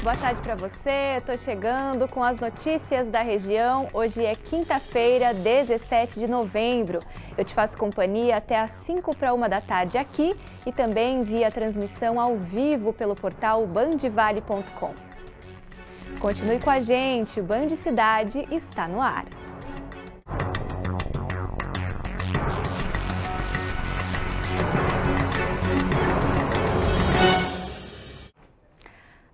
boa tarde para você. Estou chegando com as notícias da região. Hoje é quinta-feira, 17 de novembro. Eu te faço companhia até às 5:45 da tarde aqui e também via transmissão ao vivo pelo portal bandvale.com. Continue com a gente, o Band Cidade está no ar.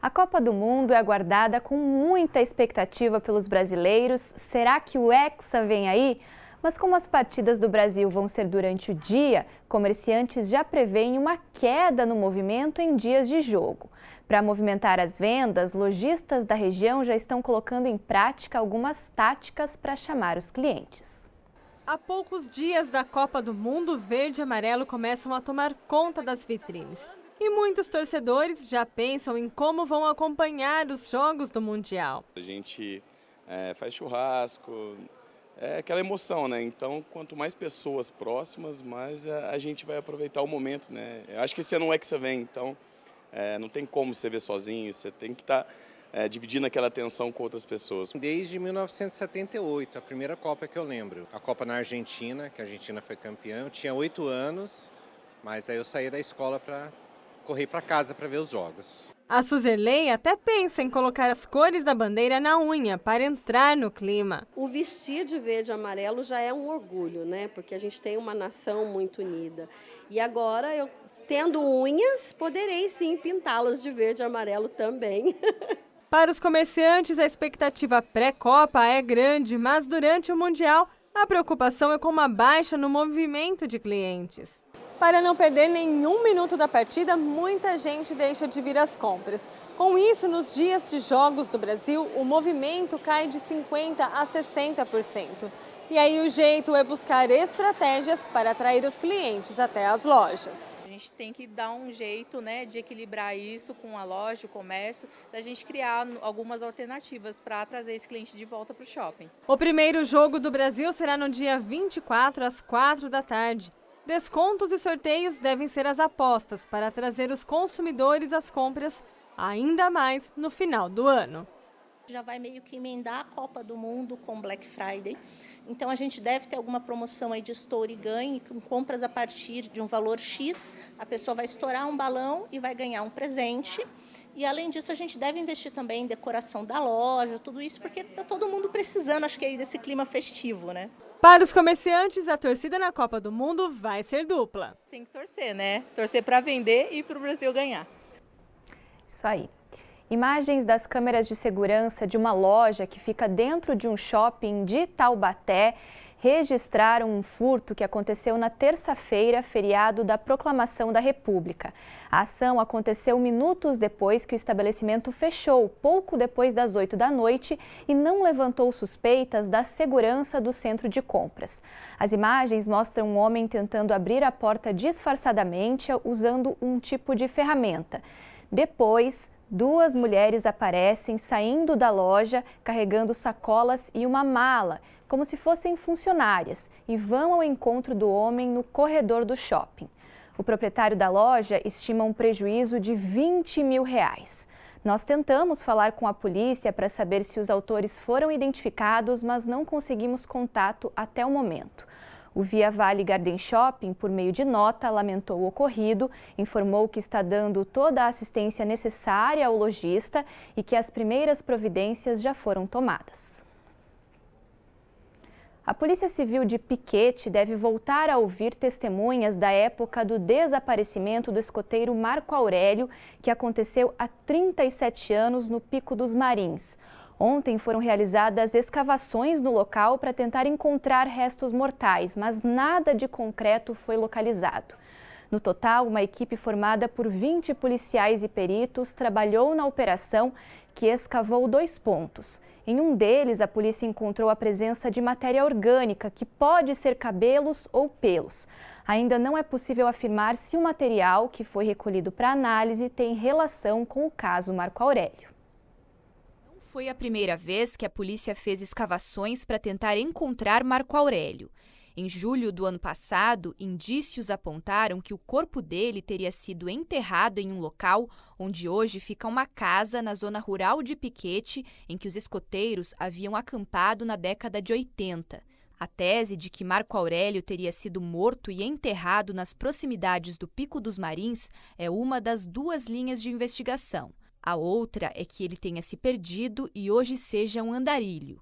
A Copa do Mundo é aguardada com muita expectativa pelos brasileiros. Será que o Hexa vem aí? Mas como as partidas do Brasil vão ser durante o dia, comerciantes já prevêem uma queda no movimento em dias de jogo. Para movimentar as vendas, lojistas da região já estão colocando em prática algumas táticas para chamar os clientes. Há poucos dias da Copa do Mundo, verde e amarelo começam a tomar conta das vitrines. E muitos torcedores já pensam em como vão acompanhar os jogos do Mundial. A gente faz churrasco, é aquela emoção, né? Então, quanto mais pessoas próximas, mais a gente vai aproveitar o momento, né? Eu acho que esse ano o Hexa vem, então não tem como você ver sozinho, você tem que estar dividindo aquela atenção com outras pessoas. Desde 1978, a primeira Copa que eu lembro. A Copa na Argentina, que a Argentina foi campeã, eu tinha 8 anos, mas aí eu saí da escola para correr para casa para ver os jogos. A Suzerlei até pensa em colocar as cores da bandeira na unha para entrar no clima. O vestir de verde e amarelo já é um orgulho, né? Porque a gente tem uma nação muito unida. E agora, eu tendo unhas, poderei sim pintá-las de verde e amarelo também. Para os comerciantes, a expectativa pré-Copa é grande, mas durante o Mundial, a preocupação é com uma baixa no movimento de clientes. Para não perder nenhum minuto da partida, muita gente deixa de vir às compras. Com isso, nos dias de jogos do Brasil, o movimento cai de 50% a 60%. E aí o jeito é buscar estratégias para atrair os clientes até as lojas. A gente tem que dar um jeito, né, de equilibrar isso com a loja, o comércio, da gente criar algumas alternativas para trazer esse cliente de volta para o shopping. O primeiro jogo do Brasil será no dia 24, às 4 da tarde. Descontos e sorteios devem ser as apostas para trazer os consumidores às compras ainda mais no final do ano. Já vai meio que emendar a Copa do Mundo com Black Friday. Então a gente deve ter alguma promoção aí de estoure e ganhe, com compras a partir de um valor X, a pessoa vai estourar um balão e vai ganhar um presente. E além disso a gente deve investir também em decoração da loja, tudo isso porque está todo mundo precisando, acho que aí desse clima festivo, né? Para os comerciantes, a torcida na Copa do Mundo vai ser dupla. Tem que torcer, né? Torcer para vender e para o Brasil ganhar. Isso aí. Imagens das câmeras de segurança de uma loja que fica dentro de um shopping de Taubaté registraram um furto que aconteceu na terça-feira, feriado da Proclamação da República. A ação aconteceu minutos depois que o estabelecimento fechou, pouco depois das 8 da noite, e não levantou suspeitas da segurança do centro de compras. As imagens mostram um homem tentando abrir a porta disfarçadamente usando um tipo de ferramenta. Depois, 2 mulheres aparecem saindo da loja carregando sacolas e uma mala, como se fossem funcionárias, e vão ao encontro do homem no corredor do shopping. O proprietário da loja estima um prejuízo de R$20 mil. Nós tentamos falar com a polícia para saber se os autores foram identificados, mas não conseguimos contato até o momento. O Via Vale Garden Shopping, por meio de nota, lamentou o ocorrido, informou que está dando toda a assistência necessária ao lojista e que as primeiras providências já foram tomadas. A Polícia Civil de Piquete deve voltar a ouvir testemunhas da época do desaparecimento do escoteiro Marco Aurélio, que aconteceu há 37 anos no Pico dos Marins. Ontem foram realizadas escavações no local para tentar encontrar restos mortais, mas nada de concreto foi localizado. No total, uma equipe formada por 20 policiais e peritos trabalhou na operação, que escavou 2 pontos. Em um deles, a polícia encontrou a presença de matéria orgânica, que pode ser cabelos ou pelos. Ainda não é possível afirmar se o material que foi recolhido para análise tem relação com o caso Marco Aurélio. Foi a primeira vez que a polícia fez escavações para tentar encontrar Marco Aurélio. Em julho do ano passado, indícios apontaram que o corpo dele teria sido enterrado em um local onde hoje fica uma casa na zona rural de Piquete, em que os escoteiros haviam acampado na década de 80. A tese de que Marco Aurélio teria sido morto e enterrado nas proximidades do Pico dos Marins é uma das duas linhas de investigação. A outra é que ele tenha se perdido e hoje seja um andarilho.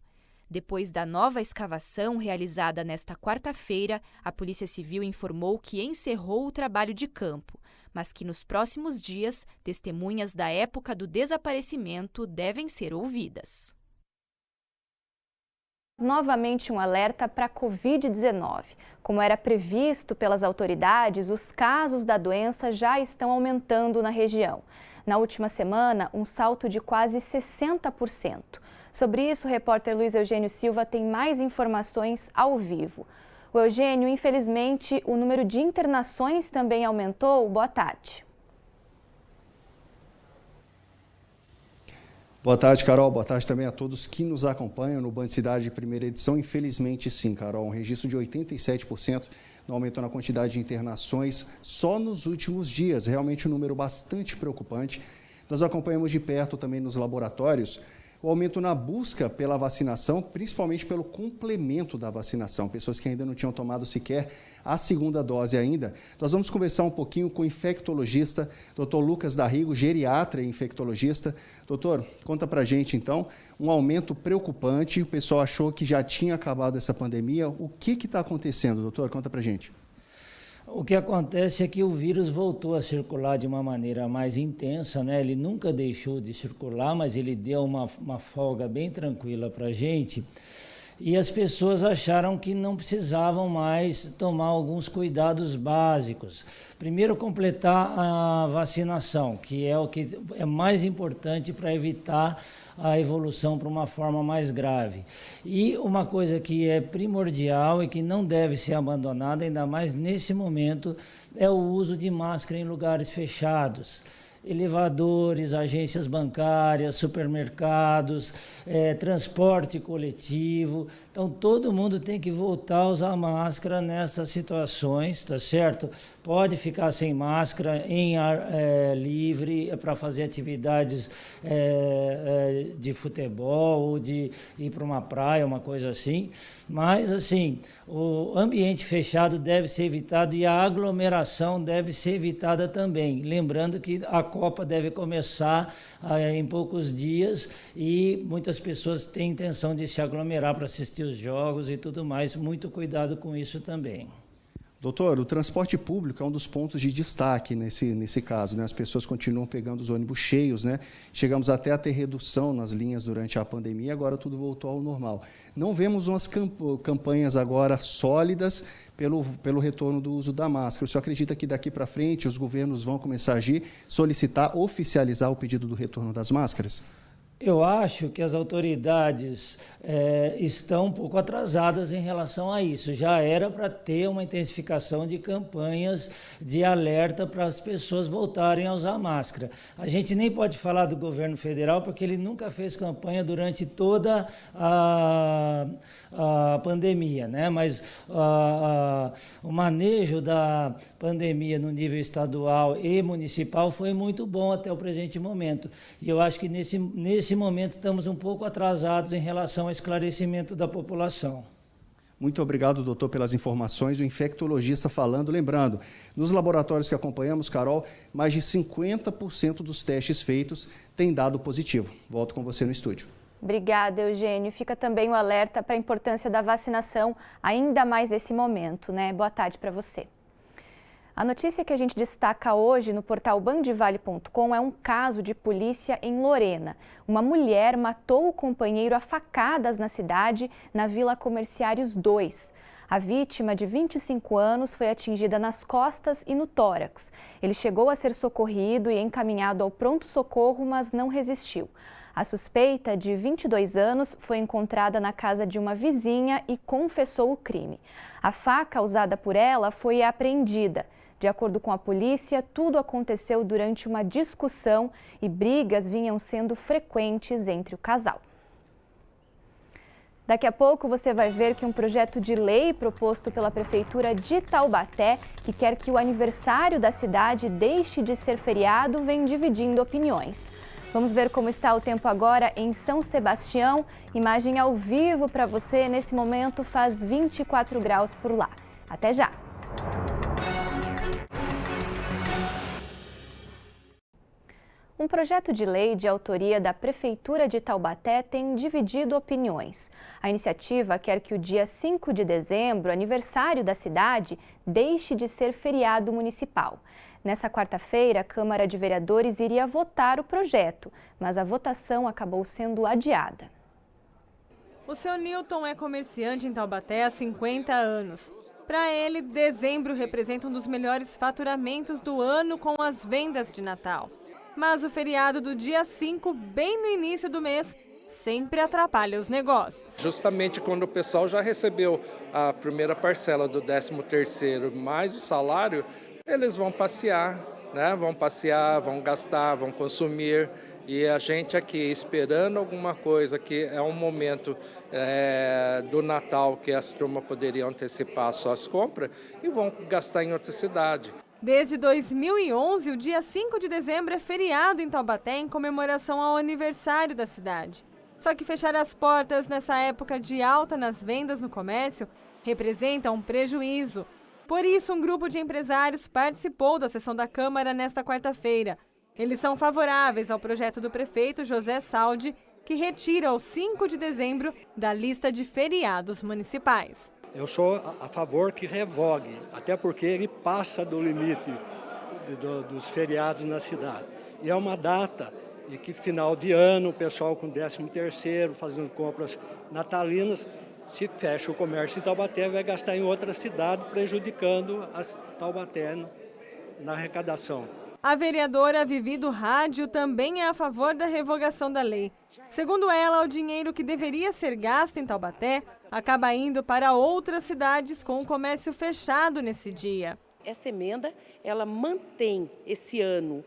Depois da nova escavação realizada nesta quarta-feira, a Polícia Civil informou que encerrou o trabalho de campo, mas que nos próximos dias, testemunhas da época do desaparecimento devem ser ouvidas. Novamente um alerta para a Covid-19. Como era previsto pelas autoridades, os casos da doença já estão aumentando na região. Na última semana, um salto de quase 60%. Sobre isso, o repórter Luiz Eugênio Silva tem mais informações ao vivo. O Eugênio, infelizmente, o número de internações também aumentou. Boa tarde. Boa tarde, Carol. Boa tarde também a todos que nos acompanham no Band Cidade primeira edição. Infelizmente, sim, Carol, um registro de 87% no aumento na quantidade de internações só nos últimos dias. Realmente um número bastante preocupante. Nós acompanhamos de perto também nos laboratórios o aumento na busca pela vacinação, principalmente pelo complemento da vacinação, pessoas que ainda não tinham tomado sequer a segunda dose ainda. Nós vamos conversar um pouquinho com o infectologista, Dr. Lucas Darrigo, geriatra e infectologista. Doutor, conta pra gente então, um aumento preocupante, o pessoal achou que já tinha acabado essa pandemia. O que está acontecendo, doutor? Conta pra gente. O que acontece é que o vírus voltou a circular de uma maneira mais intensa, né? Ele nunca deixou de circular, mas ele deu uma folga bem tranquila para a gente. E as pessoas acharam que não precisavam mais tomar alguns cuidados básicos. Primeiro, completar a vacinação, que é o que é mais importante para evitar a evolução para uma forma mais grave. E uma coisa que é primordial e que não deve ser abandonada, ainda mais nesse momento, é o uso de máscara em lugares fechados. Elevadores, agências bancárias, supermercados, transporte coletivo. Então, todo mundo tem que voltar a usar máscara nessas situações, tá certo? Pode ficar sem máscara em ar livre para fazer atividades de futebol ou de ir para uma praia, uma coisa assim. Mas, assim, o ambiente fechado deve ser evitado e a aglomeração deve ser evitada também. Lembrando que a Copa deve começar em poucos dias e muitas pessoas têm intenção de se aglomerar para assistir os jogos e tudo mais. Muito cuidado com isso também. Doutor, o transporte público é um dos pontos de destaque nesse caso, né? As pessoas continuam pegando os ônibus cheios, né? Chegamos até a ter redução nas linhas durante a pandemia, agora tudo voltou ao normal. Não vemos umas campanhas agora sólidas pelo retorno do uso da máscara. O senhor acredita que daqui para frente os governos vão começar a agir, solicitar, oficializar o pedido do retorno das máscaras? Eu acho que as autoridades estão um pouco atrasadas em relação a isso. Já era para ter uma intensificação de campanhas de alerta para as pessoas voltarem a usar máscara. A gente nem pode falar do governo federal porque ele nunca fez campanha durante toda a pandemia, né? Mas o manejo da pandemia no nível estadual e municipal foi muito bom até o presente momento. E eu acho que nesse momento estamos um pouco atrasados em relação ao esclarecimento da população. Muito obrigado, doutor, pelas informações. O infectologista falando, lembrando, nos laboratórios que acompanhamos, Carol, mais de 50% dos testes feitos têm dado positivo. Volto com você no estúdio. Obrigada, Eugênio. Fica também o alerta para a importância da vacinação, ainda mais nesse momento, né? Boa tarde para você. A notícia que a gente destaca hoje no portal bandvale.com é um caso de polícia em Lorena. Uma mulher matou o companheiro a facadas na cidade, na Vila Comerciários 2. A vítima, de 25 anos, foi atingida nas costas e no tórax. Ele chegou a ser socorrido e encaminhado ao pronto-socorro, mas não resistiu. A suspeita, de 22 anos, foi encontrada na casa de uma vizinha e confessou o crime. A faca usada por ela foi apreendida. De acordo com a polícia, tudo aconteceu durante uma discussão e brigas vinham sendo frequentes entre o casal. Daqui a pouco você vai ver que um projeto de lei proposto pela Prefeitura de Taubaté, que quer que o aniversário da cidade deixe de ser feriado, vem dividindo opiniões. Vamos ver como está o tempo agora em São Sebastião. Imagem ao vivo para você. Nesse momento faz 24 graus por lá. Até já! Um projeto de lei de autoria da Prefeitura de Taubaté tem dividido opiniões. A iniciativa quer que o dia 5 de dezembro, aniversário da cidade, deixe de ser feriado municipal. Nessa quarta-feira, a Câmara de Vereadores iria votar o projeto, mas a votação acabou sendo adiada. O seu Newton é comerciante em Taubaté há 50 anos. Para ele, dezembro representa um dos melhores faturamentos do ano com as vendas de Natal. Mas o feriado do dia 5, bem no início do mês, sempre atrapalha os negócios. Justamente quando o pessoal já recebeu a primeira parcela do 13º mais o salário, eles vão passear, né? Vão passear, vão gastar, vão consumir. E a gente aqui esperando alguma coisa, que é um momento do Natal que as turmas poderiam antecipar suas compras e vão gastar em outra cidade. Desde 2011, o dia 5 de dezembro é feriado em Taubaté em comemoração ao aniversário da cidade. Só que fechar as portas nessa época de alta nas vendas no comércio representa um prejuízo. Por isso, um grupo de empresários participou da sessão da Câmara nesta quarta-feira. Eles são favoráveis ao projeto do prefeito José Saldi, que retira o 5 de dezembro da lista de feriados municipais. Eu sou a favor que revogue, até porque ele passa do limite dos feriados na cidade. E é uma data em que, final de ano, o pessoal com 13º, fazendo compras natalinas, se fecha o comércio em Taubaté, vai gastar em outra cidade, prejudicando a Taubaté na arrecadação. A vereadora Vivi do Rádio também é a favor da revogação da lei. Segundo ela, o dinheiro que deveria ser gasto em Taubaté acaba indo para outras cidades com o comércio fechado nesse dia. Essa emenda, ela mantém esse ano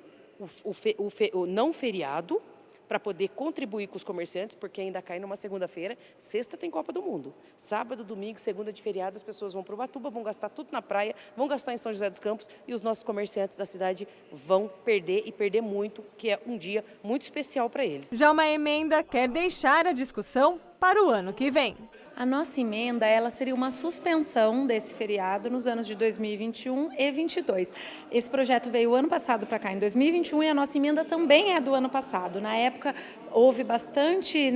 o não feriado para poder contribuir com os comerciantes, porque ainda cai numa segunda-feira. Sexta tem Copa do Mundo. Sábado, domingo, segunda de feriado, as pessoas vão para Ubatuba, vão gastar tudo na praia, vão gastar em São José dos Campos e os nossos comerciantes da cidade vão perder e perder muito, que é um dia muito especial para eles. Já uma emenda quer deixar a discussão para o ano que vem. A nossa emenda, ela seria uma suspensão desse feriado nos anos de 2021 e 2022. Esse projeto veio ano passado para cá, em 2021, e a nossa emenda também é do ano passado. Na época, houve bastante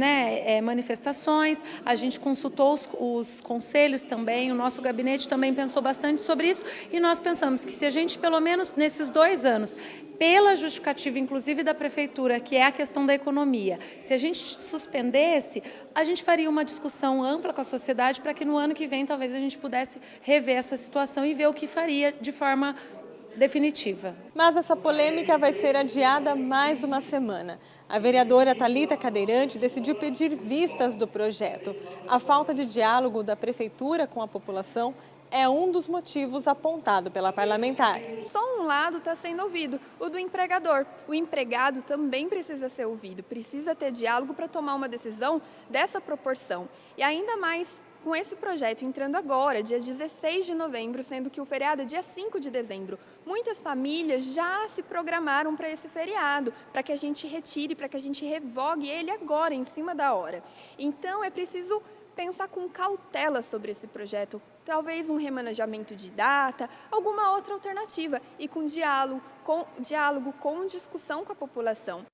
manifestações, a gente consultou os conselhos também, o nosso gabinete também pensou bastante sobre isso, e nós pensamos que se a gente, pelo menos nesses 2 anos, pela justificativa, inclusive da Prefeitura, que é a questão da economia, se a gente suspendesse, a gente faria uma discussão ampla com a sociedade para que no ano que vem talvez a gente pudesse rever essa situação e ver o que faria de forma definitiva. Mas essa polêmica vai ser adiada mais uma semana. A vereadora Thalita Cadeirante decidiu pedir vistas do projeto. A falta de diálogo da Prefeitura com a população é um dos motivos apontado pela parlamentar. Só um lado está sendo ouvido, o do empregador. O empregado também precisa ser ouvido, precisa ter diálogo para tomar uma decisão dessa proporção. E ainda mais com esse projeto entrando agora, dia 16 de novembro, sendo que o feriado é dia 5 de dezembro. Muitas famílias já se programaram para esse feriado, para que a gente retire, para que a gente revogue ele agora, em cima da hora. Então é preciso pensar com cautela sobre esse projeto, talvez um remanejamento de data, alguma outra alternativa e com diálogo, com discussão com a população.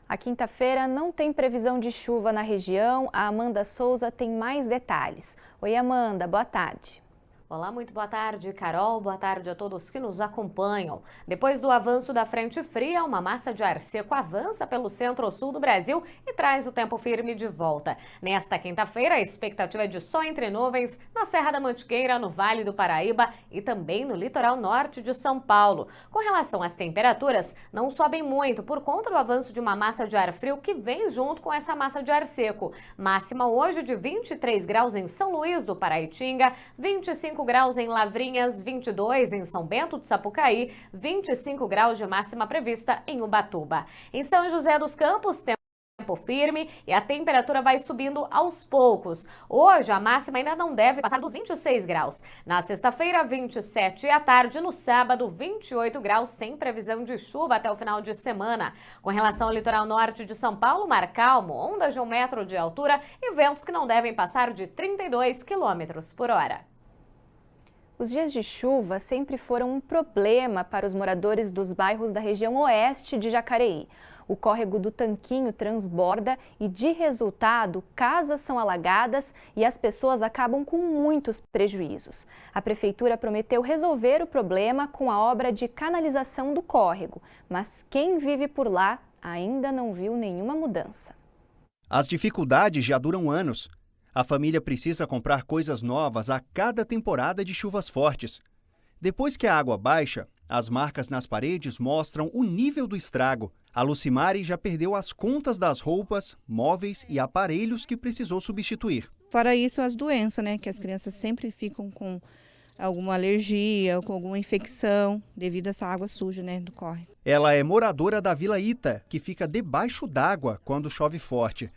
A quinta-feira não tem previsão de chuva na região. A Amanda Souza tem mais detalhes. Oi, Amanda, boa tarde. Olá, muito boa tarde, Carol. Boa tarde a todos que nos acompanham. Depois do avanço da frente fria, uma massa de ar seco avança pelo centro-sul do Brasil e traz o tempo firme de volta. Nesta quinta-feira, a expectativa é de sol entre nuvens na Serra da Mantiqueira, no Vale do Paraíba e também no litoral norte de São Paulo. Com relação às temperaturas, não sobem muito por conta do avanço de uma massa de ar frio que vem junto com essa massa de ar seco. Máxima hoje de 23 graus em São Luís do Paraitinga, 25 graus em Lavrinhas, 22 em São Bento do Sapucaí, 25 graus de máxima prevista em Ubatuba. Em São José dos Campos, tempo tempo firme e a temperatura vai subindo aos poucos. Hoje a máxima ainda não deve passar dos 26 graus. Na sexta-feira, 27 à tarde, no sábado, 28 graus, sem previsão de chuva até o final de semana. Com relação ao litoral norte de São Paulo, mar calmo, ondas de 1 metro de altura e ventos que não devem passar de 32 quilômetros por hora. Os dias de chuva sempre foram um problema para os moradores dos bairros da região oeste de Jacareí. O córrego do Tanquinho transborda e, de resultado, casas são alagadas e as pessoas acabam com muitos prejuízos. A prefeitura prometeu resolver o problema com a obra de canalização do córrego, mas quem vive por lá ainda não viu nenhuma mudança. As dificuldades já duram anos. A família precisa comprar coisas novas a cada temporada de chuvas fortes. Depois que a água baixa, as marcas nas paredes mostram o nível do estrago. A Lucimari já perdeu as contas das roupas, móveis e aparelhos que precisou substituir. Fora isso, as doenças, né? Que as crianças sempre ficam com alguma alergia ou com alguma infecção devido a essa água suja, né, do córrego. Ela é moradora da Vila Ita, que fica debaixo d'água quando chove forte.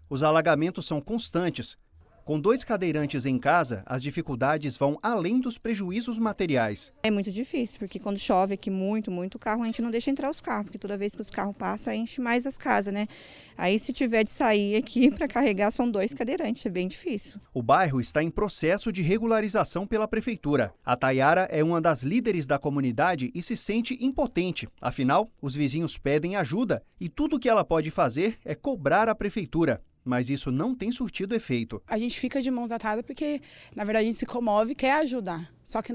Os alagamentos são constantes. Com 2 cadeirantes em casa, as dificuldades vão além dos prejuízos materiais. É muito difícil, porque quando chove aqui muito o carro, a gente não deixa entrar os carros, porque toda vez que os carros passam, enche mais as casas, né? Aí se tiver de sair aqui para carregar, são 2 cadeirantes, é bem difícil. O bairro está em processo de regularização pela prefeitura. A Tayara é uma das líderes da comunidade e se sente impotente. Afinal, os vizinhos pedem ajuda e tudo o que ela pode fazer é cobrar a prefeitura. Mas isso não tem surtido efeito. A gente fica de mãos atadas porque, na verdade, a gente se comove e quer ajudar. Só que,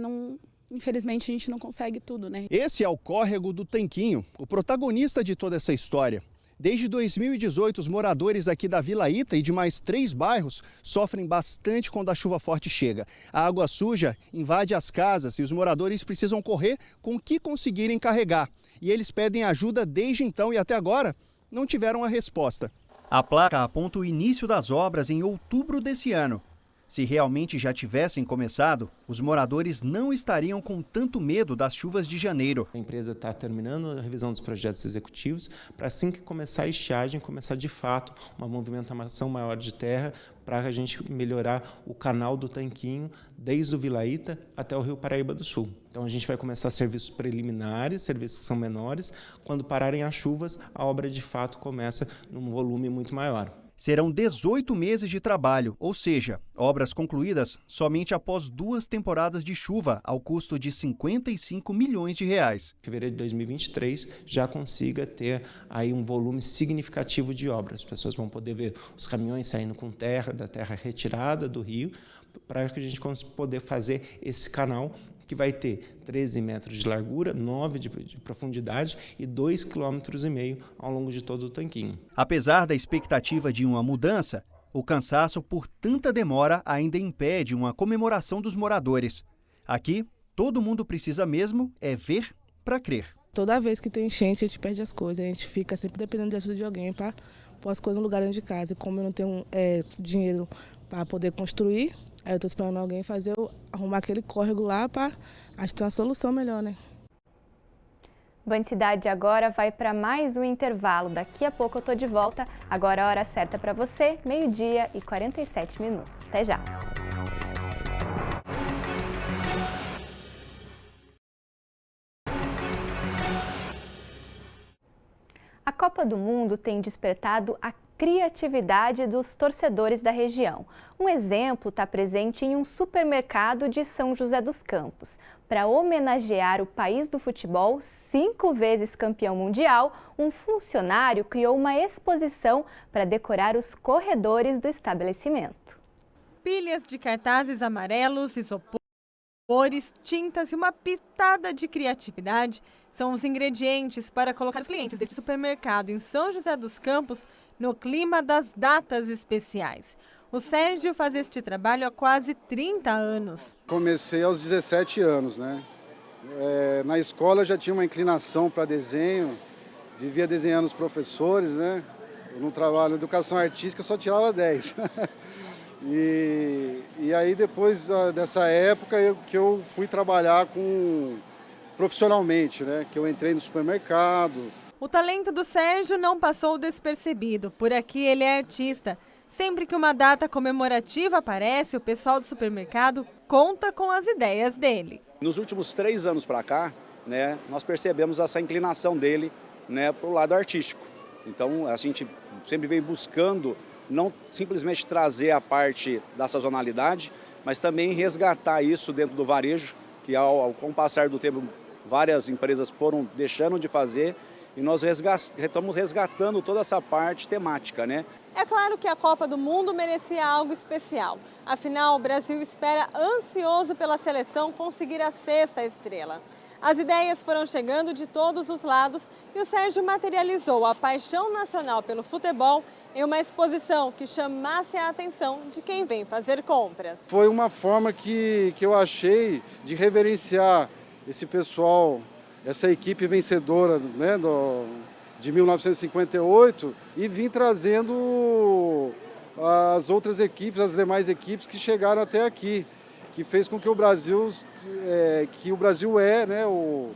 infelizmente, a gente não consegue tudo, né? Esse é o córrego do Tanquinho, o protagonista de toda essa história. Desde 2018, os moradores aqui da Vila Ita e de mais 3 bairros sofrem bastante quando a chuva forte chega. A água suja invade as casas e os moradores precisam correr com o que conseguirem carregar. E eles pedem ajuda desde então e até agora não tiveram a resposta. A placa aponta o início das obras em outubro desse ano. Se realmente já tivessem começado, os moradores não estariam com tanto medo das chuvas de janeiro. A empresa está terminando a revisão dos projetos executivos para, assim que começar a estiagem, começar de fato uma movimentação maior de terra para a gente melhorar o canal do Tanquinho desde o Vila Ita até o Rio Paraíba do Sul. Então a gente vai começar serviços preliminares, serviços que são menores. Quando pararem as chuvas, a obra de fato começa num volume muito maior. Serão 18 meses de trabalho, ou seja, obras concluídas somente após 2 temporadas de chuva, ao custo de 55 milhões de reais. Em fevereiro de 2023 já consiga ter aí um volume significativo de obras. As pessoas vão poder ver os caminhões saindo com terra, da terra retirada do rio, para que a gente poder fazer esse canal que vai ter 13 metros de largura, 9 de profundidade e 2,5 km ao longo de todo o Tanquinho. Apesar da expectativa de uma mudança, o cansaço por tanta demora ainda impede uma comemoração dos moradores. Aqui, todo mundo precisa mesmo é ver para crer. Toda vez que tem enchente, a gente perde as coisas, a gente fica sempre dependendo de ajuda de alguém para pôr as coisas no lugar dentro de casa. E como eu não tenho dinheiro para poder construir, aí eu estou esperando alguém arrumar aquele córrego lá para ter uma solução melhor, né? Band Cidade agora vai para mais um intervalo. Daqui a pouco eu estou de volta. Agora a hora certa para você, 12h47. Até já! A Copa do Mundo tem despertado a criatividade dos torcedores da região. Um exemplo está presente em um supermercado de São José dos Campos. Para homenagear o país do futebol, 5 vezes campeão mundial, um funcionário criou uma exposição para decorar os corredores do estabelecimento. Pilhas de cartazes amarelos, isopores, tintas e uma pitada de criatividade são os ingredientes para colocar os clientes deste supermercado em São José dos Campos no clima das datas especiais. O Sérgio faz este trabalho há quase 30 anos. Comecei aos 17 anos, né? Na escola eu já tinha uma inclinação para desenho, vivia desenhando os professores, né? Eu não trabalho na educação artística, eu só tirava 10. E aí depois dessa época que eu fui trabalhar profissionalmente, né? Que eu entrei no supermercado, O talento do Sérgio não passou despercebido. Por aqui ele é artista. Sempre que uma data comemorativa aparece, o pessoal do supermercado conta com as ideias dele. Nos últimos 3 anos para cá, né, nós percebemos essa inclinação dele, né, para o lado artístico. Então a gente sempre vem buscando não simplesmente trazer a parte da sazonalidade, mas também resgatar isso dentro do varejo, que com o passar do tempo várias empresas foram deixando de fazer e nós estamos resgatando toda essa parte temática, né? É claro que a Copa do Mundo merecia algo especial. Afinal, o Brasil espera ansioso pela seleção conseguir a 6ª estrela. As ideias foram chegando de todos os lados e o Sérgio materializou a paixão nacional pelo futebol em uma exposição que chamasse a atenção de quem vem fazer compras. Foi uma forma que eu achei de reverenciar esse pessoal, essa equipe vencedora, né, de 1958 e vim trazendo as outras equipes, as demais equipes que chegaram até aqui, que fez com que o Brasil é, né, o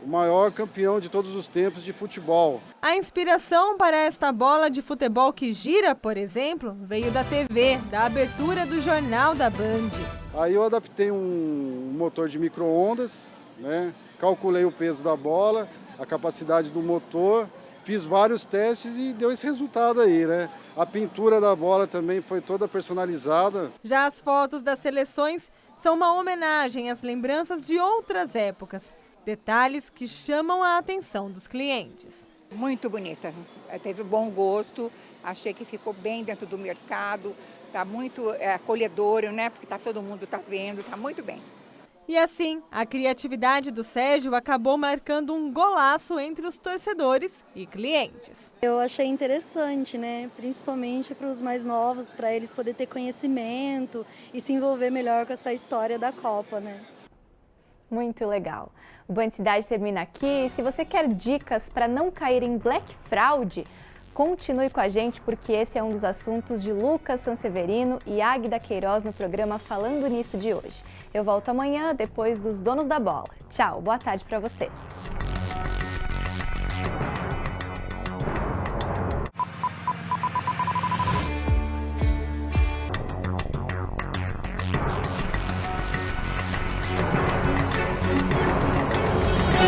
maior campeão de todos os tempos de futebol. A inspiração para esta bola de futebol que gira, por exemplo, veio da TV, da abertura do Jornal da Band. Aí eu adaptei um motor de micro-ondas, né, calculei o peso da bola, a capacidade do motor, fiz vários testes e deu esse resultado aí, né? A pintura da bola também foi toda personalizada. Já as fotos das seleções são uma homenagem às lembranças de outras épocas. Detalhes que chamam a atenção dos clientes. Muito bonita, teve bom gosto, achei que ficou bem dentro do mercado, está muito acolhedor, né? Porque todo mundo está vendo, está muito bem. E assim, a criatividade do Sérgio acabou marcando um golaço entre os torcedores e clientes. Eu achei interessante, né? Principalmente para os mais novos, para eles poderem ter conhecimento e se envolver melhor com essa história da Copa, né? Muito legal. O Band Cidade termina aqui. Se você quer dicas para não cair em Black Fraud, continue com a gente, porque esse é um dos assuntos de Lucas Sanseverino e Águida Queiroz no programa Falando Nisso de hoje. Eu volto amanhã, depois dos Donos da Bola. Tchau, boa tarde para você.